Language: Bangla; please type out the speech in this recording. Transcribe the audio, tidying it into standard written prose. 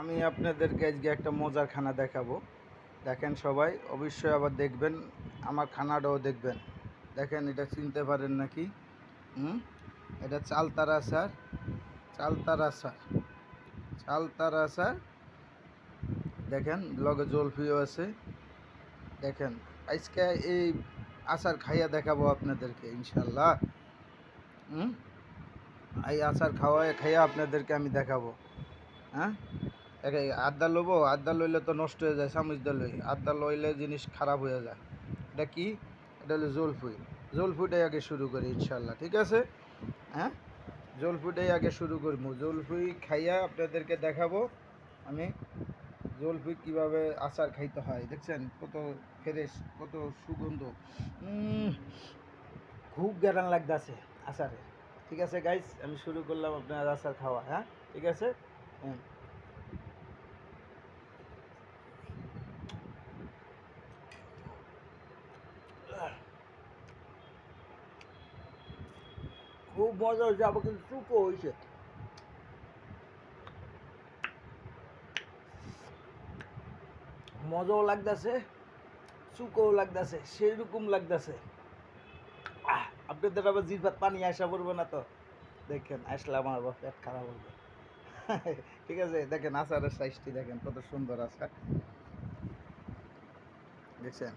আমি আপনাদেরকে আজকে একটা মজার খানা দেখাবো। দেখেন সবাই অবশ্যই আবার দেখবেন, আমার খানাটাও দেখবেন। দেখেন এটা চিনতে পারেন নাকি? এটা চালতার আচার, চালতার আচার, চালতার আচার। দেখেন লগে জলফিও আছে। দেখেন আজকে এই আচার খাইয়া দেখাবো আপনাদেরকে ইনশাল্লাহ। এই আচার খাইয়া আপনাদেরকে আমি দেখাবো। হ্যাঁ, আড্ডা লবো, আড্ডা লইলে তো নষ্ট হয়ে যায়, চামচ দা লই আড্ডা লইলে জিনিস খারাপ হয়ে যায়। এটা কি? এটা হলো জলফুই। জলফুইটাই আগে শুরু করি ইনশাল্লাহ, ঠিক আছে? হ্যাঁ, জলফুইটাই আগে শুরু করবো। জলফুই খাইয়া আপনাদেরকে দেখাবো আমি জলফুই কীভাবে আচার খাইতে হয়। দেখছেন কত ফ্রেশ, কত সুগন্ধ, খুব গ্যারান লাগতেছে আচারে। ঠিক আছে গাইস, আমি শুরু করলাম আপনার আচার খাওয়া। হ্যাঁ, ঠিক আছে। হ্যাঁ, খুব মজা হয়েছে, আবার কিন্তু চুপও হয়েছে। মজাও লাগতেছে, চুকও লাগতেছে, সেই রকম লাগতেছে। আপনাদের আবার জিভাত পানি আসা পড়বে না তো? দেখেন আসলে আমার আবার পেট খারাপ হবে। ঠিক আছে, দেখেন আচারের সাইজটি দেখেন কত সুন্দর আচার, দেখছেন।